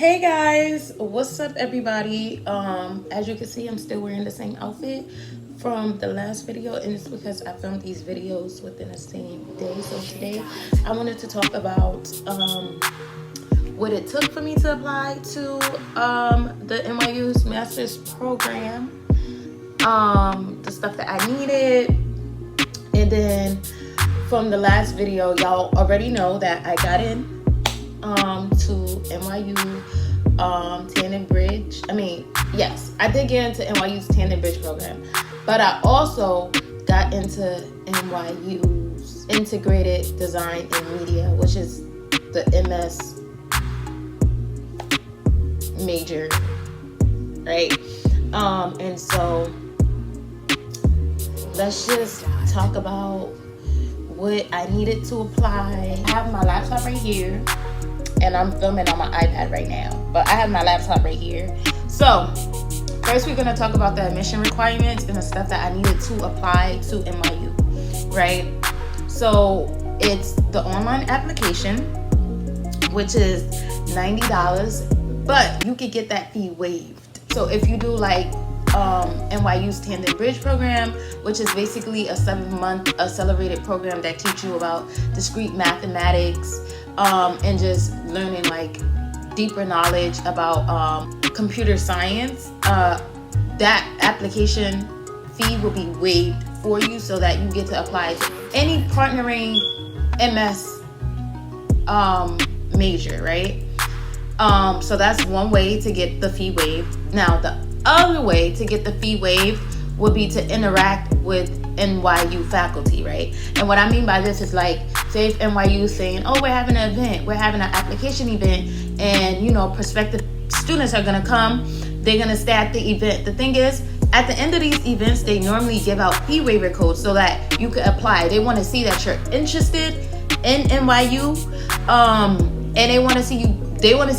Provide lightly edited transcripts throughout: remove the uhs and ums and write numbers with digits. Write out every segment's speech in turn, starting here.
Hey guys, what's up everybody? As you can see, I'm still wearing the same outfit from the last video, and it's because I filmed these videos within the same day. So today I wanted to talk about what it took for me to apply to the NYU's master's program, the stuff that I needed, and then from the last video, y'all already know that I got in to NYU Tandem Bridge. Yes, I did get into NYU's Tandem Bridge program, but I also got into NYU's Integrated Design and Media, which is the MS major, right? And so let's just talk about what I needed to apply. I have my laptop right here, and I'm filming on my iPad right now, but I have my laptop right here. So first we're gonna talk about the admission requirements and the stuff that I needed to apply to NYU, right? So it's the online application, which is $90, but you could get that fee waived. So if you do like NYU's Tandem Bridge program, which is basically a 7-month accelerated program that teach you about discrete mathematics, and just learning like deeper knowledge about computer science, that application fee will be waived for you so that you get to apply to any partnering MS major, right? So that's one way to get the fee waived. Now the other way to get the fee waived would be to interact with NYU faculty, right? And what I mean by this is like, say if NYU is saying, oh, we're having an event, we're having an application event, and prospective students are gonna come, they're gonna stay at the event. The thing is, at the end of these events, they normally give out fee waiver codes so that you could apply. They wanna see that you're interested in NYU, and they wanna see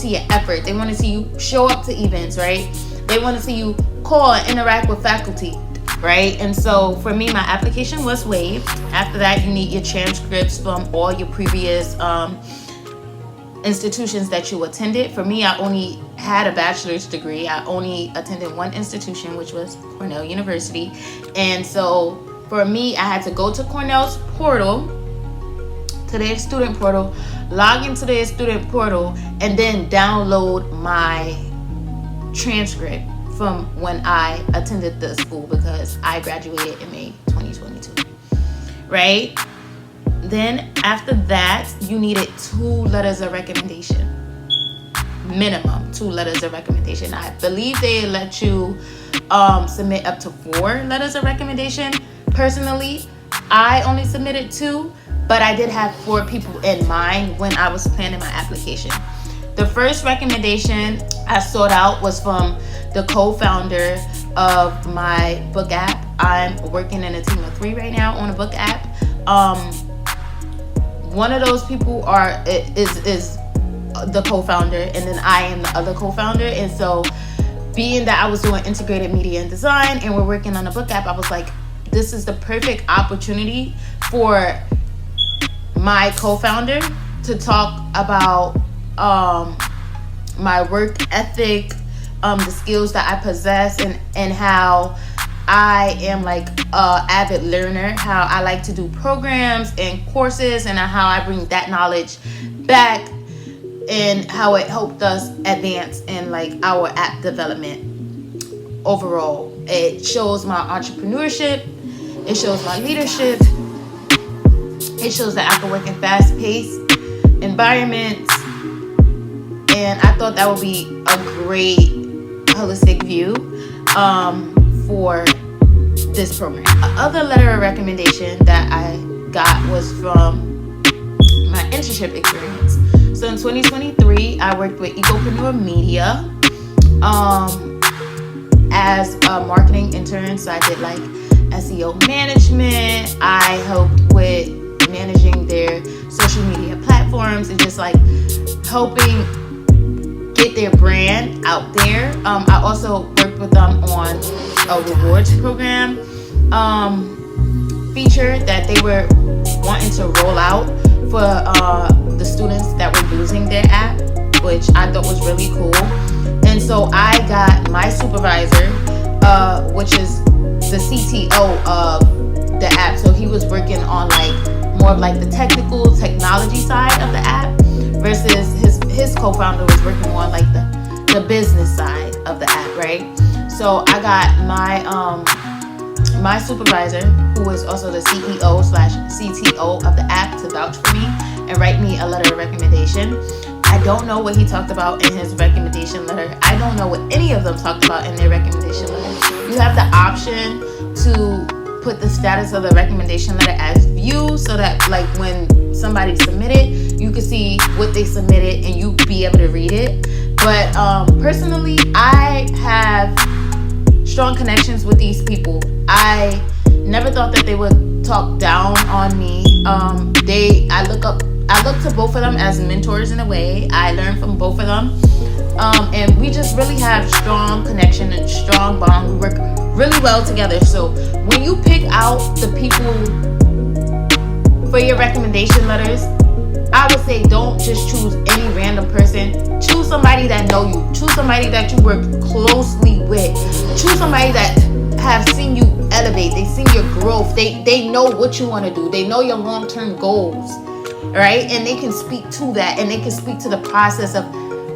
your effort. They wanna see you show up to events, right? They wanna see you call and interact with faculty, right? And so for me, my application was waived. After that, you need your transcripts from all your previous institutions that you attended. For me, I only had a bachelor's degree. I only attended one institution, which was Cornell University. And so for me, I had to go to Cornell's portal, to their student portal, log into their student portal, and then download my transcript from when I attended the school, because I graduated in May 2022, right? Then after that, you needed 2 letters of recommendation, minimum 2 letters of recommendation. I believe they let you submit up to 4 letters of recommendation. Personally, I only submitted 2, but I did have 4 people in mind when I was planning my application. The first recommendation I sought out was from the co-founder of my book app. I'm working in a team of 3 right now on a book app. One of those people is the co-founder, and then I am the other co-founder. And so being that I was doing integrated media and design and we're working on a book app, I was like, this is the perfect opportunity for my co-founder to talk about my work ethic, the skills that I possess, and how I am like a avid learner, how I like to do programs and courses, and how I bring that knowledge back, and how it helped us advance in like our app development overall. It shows my entrepreneurship, it shows my leadership, it shows that I can work in fast-paced environments, and I thought that would be a great holistic view for this program. Another letter of recommendation that I got was from my internship experience. So in 2023, I worked with Ecopreneur Media as a marketing intern. So I did like SEO management. I helped with managing their social media platforms and just like helping get their brand out there. I also worked with them on a rewards program feature that they were wanting to roll out for the students that were using their app. which I thought was really cool. And so I got my supervisor, which is the CTO of the app. So he was working on like more of like the technology side of the app, versus his co-founder was working more on like the business side of the app, right? So I got my supervisor, who is also the CEO/CTO of the app, to vouch for me and write me a letter of recommendation. I don't know what he talked about in his recommendation letter. I don't know what any of them talked about in their recommendation letter. You have the option to put the status of the recommendation letter as view, so that like when somebody submitted, you can see what they submitted and you be able to read it. But personally, I have strong connections with these people. I never thought that they would talk down on me. I look to both of them as mentors in a way. I learn from both of them. And we just really have strong connection and strong bond. We work really well together. So when you pick out the people for your recommendation letters, I would say don't just choose any random person. Choose somebody that know you. Choose somebody that you work closely with. Choose somebody that have seen you elevate. They seen your growth. They know what you want to do. They know your long-term goals, right? And they can speak to that, and they can speak to the process of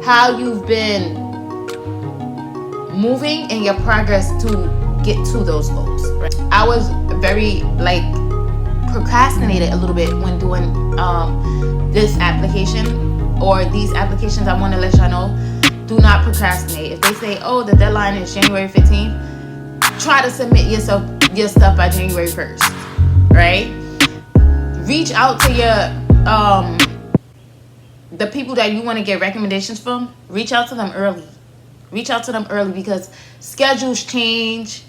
how you've been moving and your progress to get to those goals, right? I was very procrastinated a little bit when doing this application or these applications. I want to let y'all know, do not procrastinate. If they say, oh, the deadline is January 15th, try to submit your stuff by January 1st, right? Reach out to your the people that you want to get recommendations from. Reach out to them early. Reach out to them early, because schedules change,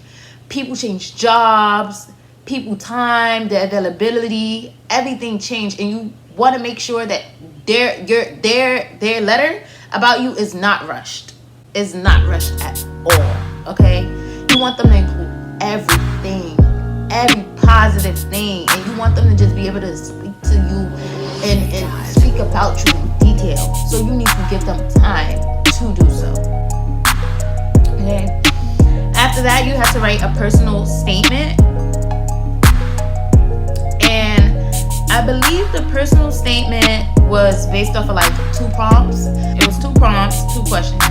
people change jobs, people time, the availability, everything changed, and you want to make sure that their letter about you is not rushed. Is not rushed at all. Okay? You want them to include everything, every positive thing, and you want them to just be able to speak to you and speak about you in detail. So you need to give them time to do so. Okay? After that, you have to write a personal statement. And I believe the personal statement was based off of like 2 prompts. It was 2 prompts, 2 questions.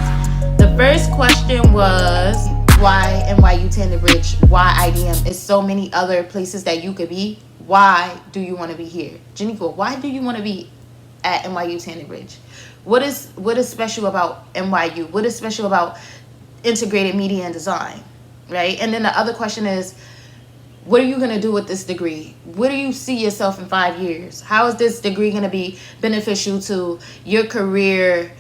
The first question was, why NYU Tandon Bridge? Why IDM? There's so many other places that you could be. Why do you want to be here? Jenifa, why do you want to be at NYU Tandon Bridge? What is special about NYU? What is special about integrated media and design, right? And then the other question is, what are you going to do with this degree? Where do you see yourself in 5 years? How is this degree going to be beneficial to your career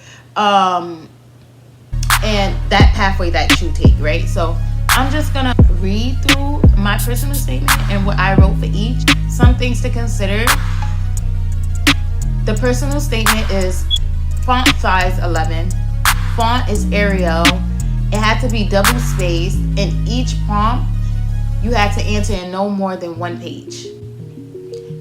and that pathway that you take, right? So I'm just going to read through my personal statement and what I wrote for each. Some things to consider. The personal statement is font size 11. Font is Arial. It had to be double spaced, and each prompt you had to answer in no more than 1 page.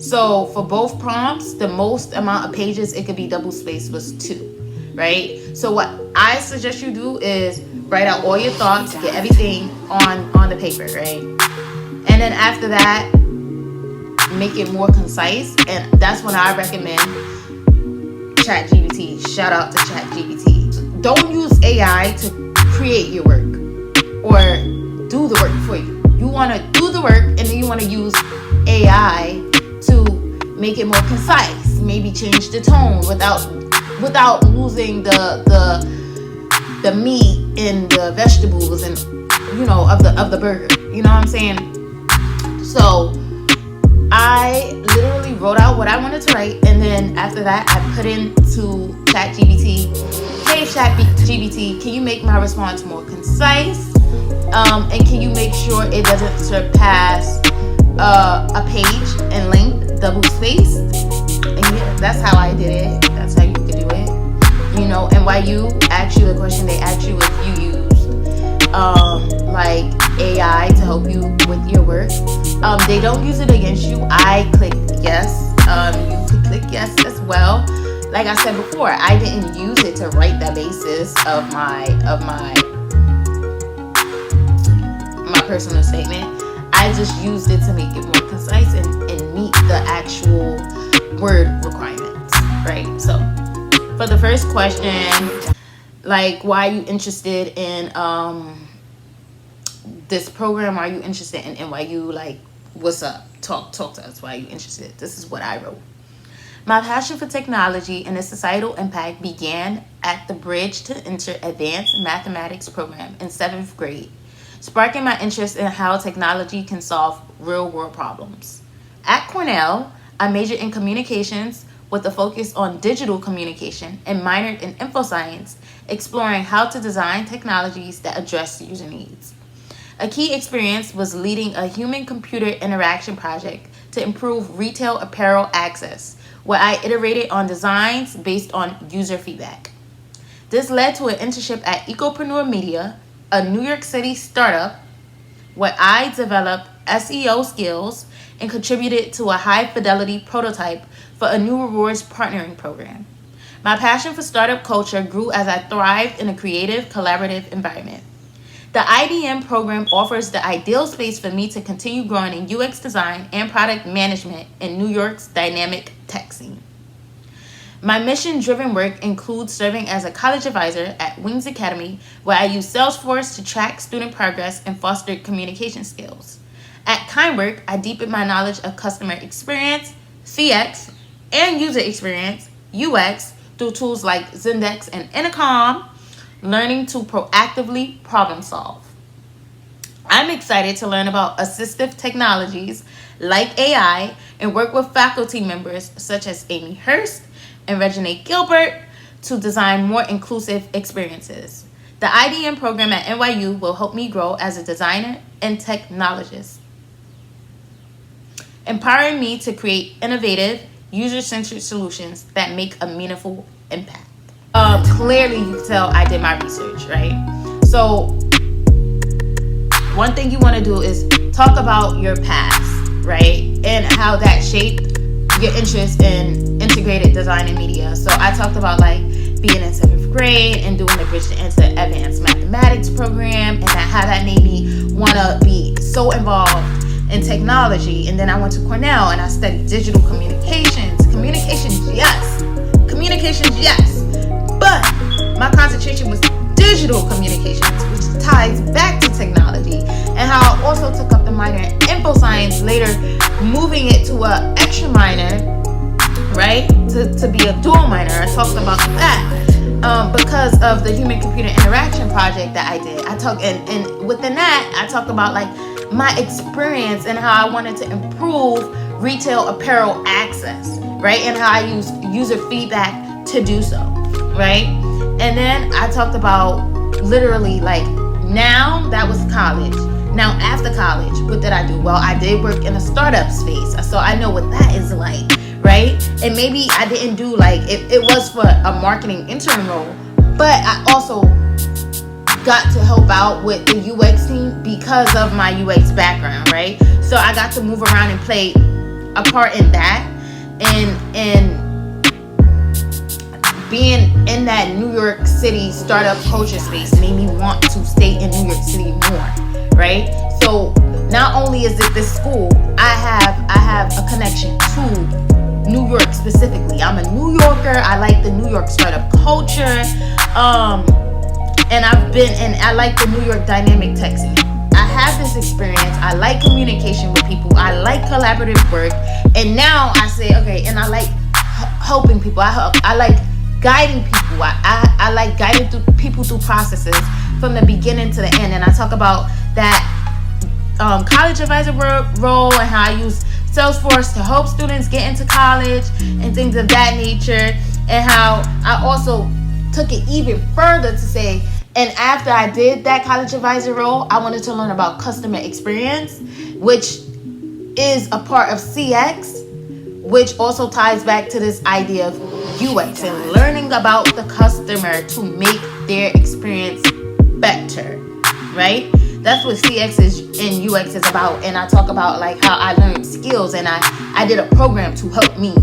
So for both prompts, the most amount of pages it could be double spaced was 2, right? So what I suggest you do is write out all your thoughts, get everything on the paper, right? And then after that, make it more concise, and that's when I recommend ChatGPT. Shout out to ChatGPT. Don't use AI to create your work or do the work for you. You want to do the work, and then you want to use AI to make it more concise. Maybe change the tone without losing the meat and the vegetables and of the burger. You know what I'm saying? So I literally wrote out what I wanted to write, and then after that I put into ChatGPT, hey ChatGPT, can you make my response more concise? And can you make sure it doesn't surpass a page in length, double spaced? And yeah, that's how I did it. That's how you could do it. NYU asked you a question. They asked you if you used like AI to help you with your work. They don't use it against you. I clicked yes. You could click yes as well. like I said before, I didn't use it to write the basis of my personal statement. I just used it to make it more concise and meet the actual word requirements, right? So for the first question, like, why are you interested in this program? Why are you interested in NYU? Like, what's up? Talk to us. Why are you interested? This is what I wrote. My passion for technology and its societal impact began at the Bridge to Enter Advanced Mathematics program in 7th grade, sparking my interest in how technology can solve real-world problems. At Cornell, I majored in communications with a focus on digital communication and minored in info science, exploring how to design technologies that address user needs. A key experience was leading a human-computer interaction project to improve retail apparel access, where I iterated on designs based on user feedback. This led to an internship at Ecopreneur Media, a New York City startup, where I developed SEO skills and contributed to a high-fidelity prototype for a new rewards partnering program. My passion for startup culture grew as I thrived in a creative, collaborative environment. The IDM program offers the ideal space for me to continue growing in UX design and product management in New York's dynamic tech scene. My mission-driven work includes serving as a college advisor at Wings Academy, where I use Salesforce to track student progress and foster communication skills. At Kindwork, I deepen my knowledge of customer experience, CX, and user experience, UX, through tools like Zendesk and Intercom, learning to proactively problem solve. I'm excited to learn about assistive technologies like AI and work with faculty members such as Amy Hurst and Reginae Gilbert to design more inclusive experiences. The IDM program at NYU will help me grow as a designer and technologist, empowering me to create innovative, user-centered solutions that make a meaningful impact. Clearly you can tell I did my research, right? So one thing you want to do is talk about your past, right? And how that shaped your interest in integrated design and media. So I talked about like being in 7th grade and doing the Bridge to Enter Advanced Mathematics program, and how that made me want to be so involved in technology. And then I went to Cornell and I studied digital communications. Communications, yes. But my concentration was digital communications, which ties back to technology, and how I also took up the minor in info science, later moving it to a extra minor, right, to be a dual minor. I talked about that because of the human computer interaction project that I did. And within that I talked about like my experience and how I wanted to improve retail apparel access, right, and how I used user feedback to do so, right? And then I talked about literally like, now that was college. Now after college, what did I do? Well, I did work in a startup space, so I know what that is like, right? And maybe I didn't do like, it was for a marketing intern role, but I also got to help out with the UX team because of my UX background, right? So I got to move around and play a part in that, and being in that New York City startup culture space made me want to stay in New York City more, right? So not only is it this school, I have a connection to New York specifically. I'm a New Yorker. I like the New York startup culture, and I like the New York dynamic tech scene. I have this experience. I like communication with people. I like collaborative work, and now I say, okay, and I like helping people. I like guiding people. I like guiding people through processes from the beginning to the end. And I talk about that college advisor role and how I use Salesforce to help students get into college and things of that nature, and how I also took it even further to say, and after I did that college advisor role, I wanted to learn about customer experience, which is a part of CX, which also ties back to this idea of UX and learning about the customer to make their experience better, right? That's what CX is and UX is about. And I talk about like how I learned skills, and I did a program to help me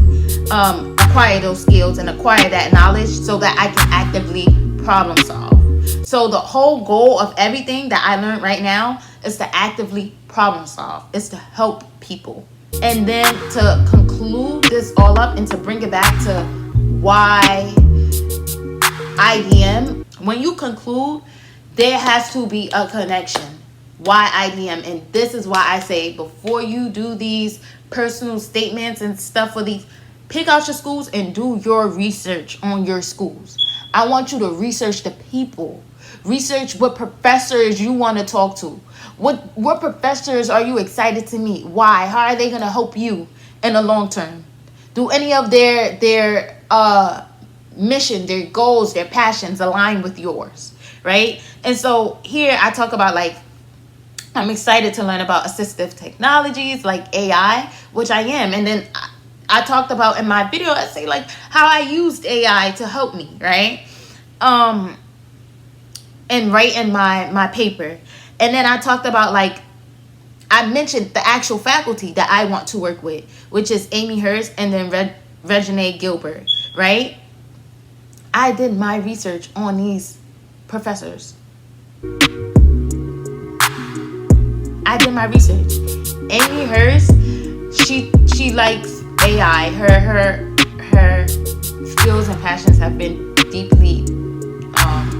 acquire those skills and acquire that knowledge so that I can actively problem solve. So the whole goal of everything that I learned right now is to actively problem solve. It's to help people. And then to conclude this all up and to bring it back to why IDM, when you conclude, there has to be a connection. Why IDM? And this is why I say, before you do these personal statements and stuff for these, pick out your schools and do your research on your schools. I want you to research the people. Research what professors you want to talk to. What professors are you excited to meet? Why? How are they going to help you in the long term? Do any of their mission, their goals, their passions align with yours, right? And so here I talk about, like, I'm excited to learn about assistive technologies like AI, which I am. And then I talked about in my video, I say, like, how I used AI to help me, right? And write in my paper. And then I talked about, like, I mentioned the actual faculty that I want to work with, which is Amy Hurst and then Regine Gilbert, right? I did my research on these professors. I did my research. Amy Hurst, she likes AI. Her skills and passions have been deeply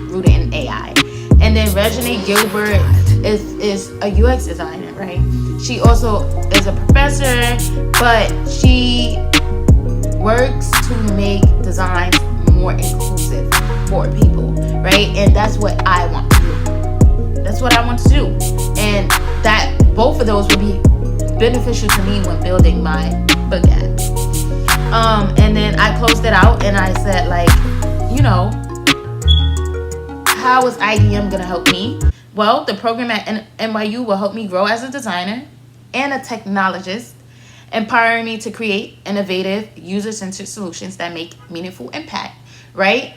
rooted in AI. And then Regine Gilbert is a UX designer, right? She also is a professor, but she works to make designs more inclusive for people, right? And that's what I want to do. That's what I want to do. And that both of those will be beneficial to me when building my book app. And then I closed it out and I said, like, you know, how is IDM going to help me? Well, the program at NYU will help me grow as a designer and a technologist, empowering me to create innovative, user-centered solutions that make meaningful impact, right?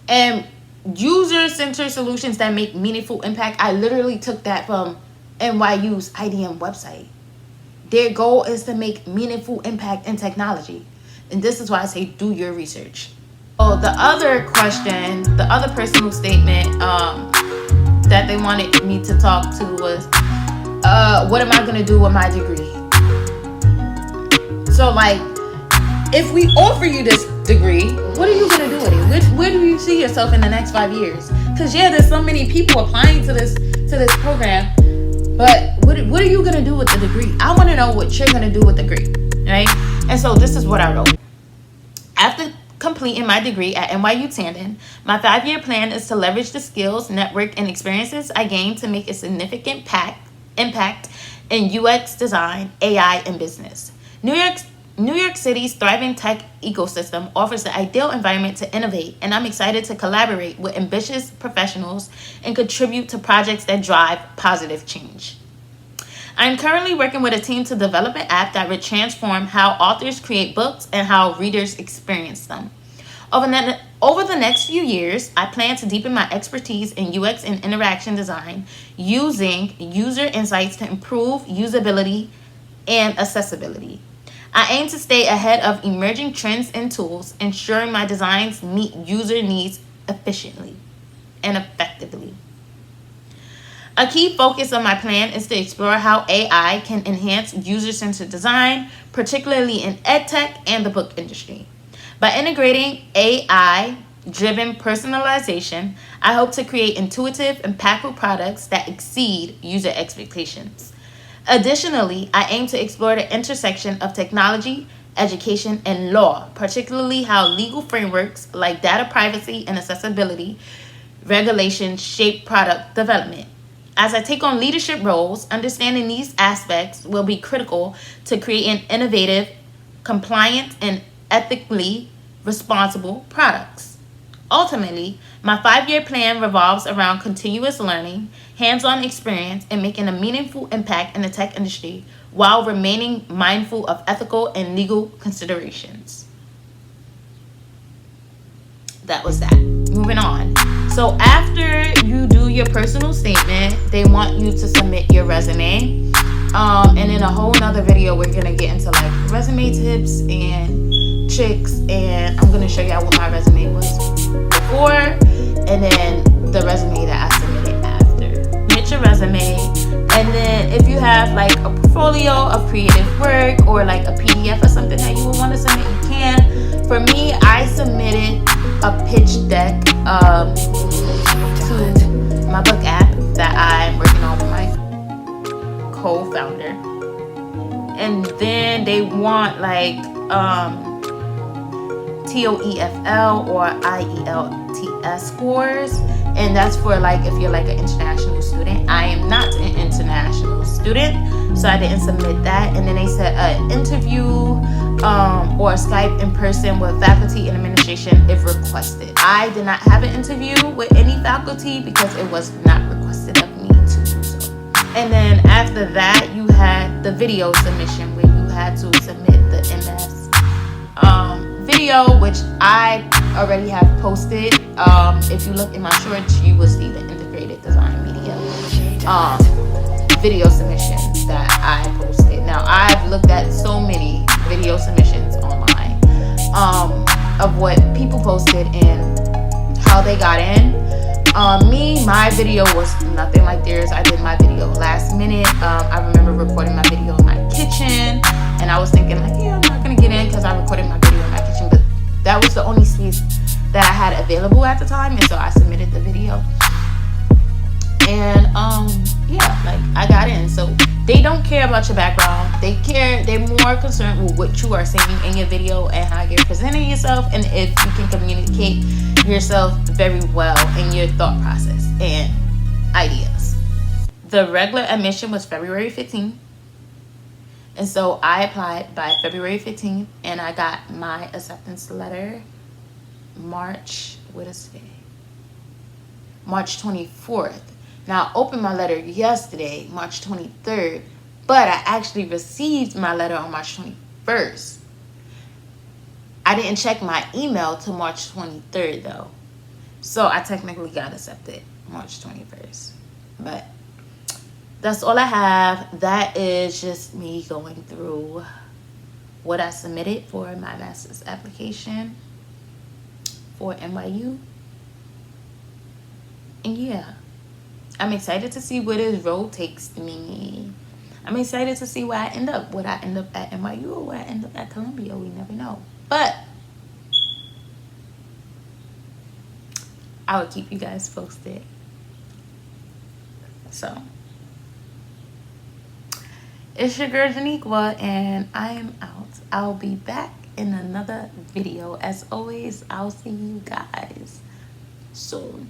And user-centered solutions that make meaningful impact, I literally took that from NYU's IDM website. Their goal is to make meaningful impact in technology. And this is why I say do your research. Oh, the other question, the other personal statement that they wanted me to talk to was, what am I going to do with my degree? So, like, if we offer you this degree, what are you going to do with it? Where do you see yourself in the next 5 years? Because, yeah, there's so many people applying to this program, but what are you going to do with the degree? I want to know what you're going to do with the degree, right? And so this is what I wrote. After completing my degree at NYU Tandon, my 5-year plan is to leverage the skills, network, and experiences I gained to make a significant impact in UX design, AI, and business. New York City's thriving tech ecosystem offers the ideal environment to innovate, and I'm excited to collaborate with ambitious professionals and contribute to projects that drive positive change. I'm currently working with a team to develop an app that would transform how authors create books and how readers experience them. Over the next few years, I plan to deepen my expertise in UX and interaction design using user insights to improve usability and accessibility. I aim to stay ahead of emerging trends and tools, ensuring my designs meet user needs efficiently and effectively. A key focus of my plan is to explore how AI can enhance user-centered design, particularly in edtech and the book industry. By integrating AI-driven personalization, I hope to create intuitive, impactful products that exceed user expectations. Additionally, I aim to explore the intersection of technology, education, and law, particularly how legal frameworks like data privacy and accessibility regulations shape product development. As I take on leadership roles, understanding these aspects will be critical to creating innovative, compliant, and ethically responsible products. Ultimately, my 5-year plan revolves around continuous learning, hands-on experience, and making a meaningful impact in the tech industry while remaining mindful of ethical and legal considerations. That was that. Moving on. So after you do your personal statement, they want you to submit your resume. And in a whole nother video, we're going to get into like resume tips and chicks, and I'm gonna show y'all what my resume was before and then the resume that I submitted after. Submit your resume, and then if you have like a portfolio of creative work or like a PDF or something that you would want to submit, you can. For me, I submitted a pitch deck to my book app that I'm working on with my co-founder, and then they want like TOEFL or IELTS scores, and that's for like if you're like an international student. I am not an international student, so I didn't submit that. And then they said an interview or Skype in person with faculty and administration if requested. I did not have an interview with any faculty because it was not requested of me to do so. And then after that, you had the video submission where you had to submit the MS video, which I already have posted. If you look in my shorts, you will see the integrated design media video submissions that I posted. Now, I've looked at so many video submissions online of what people posted and how they got in. My video was nothing like theirs. I did my video last minute. I remember recording my video in my kitchen, and I was thinking like, yeah, I'm not gonna get in because I recorded my video in my kitchen, but that was the only space that I had available at the time, and so I submitted the video. And yeah, like I got in. So they don't care about your background. They're more concerned with what you are saying in your video and how you're presenting yourself, and if you can communicate yourself very well in your thought process and ideas. The regular admission was February 15th. And so I applied by February 15th, and I got my acceptance letter March 24th. Now, I opened my letter yesterday, March 23rd, but I actually received my letter on March 21st. I didn't check my email till March 23rd, though. So I technically got accepted March 21st. But that's all I have. That is just me going through what I submitted for my master's application for NYU. And yeah, I'm excited to see where this road takes me. I'm excited to see where I end up. Would I end up at NYU or would I end up at Columbia? We never know. But I will keep you guys posted. So it's your girl Janiqua, and I am out. I'll be back in another video. As always, I'll see you guys soon.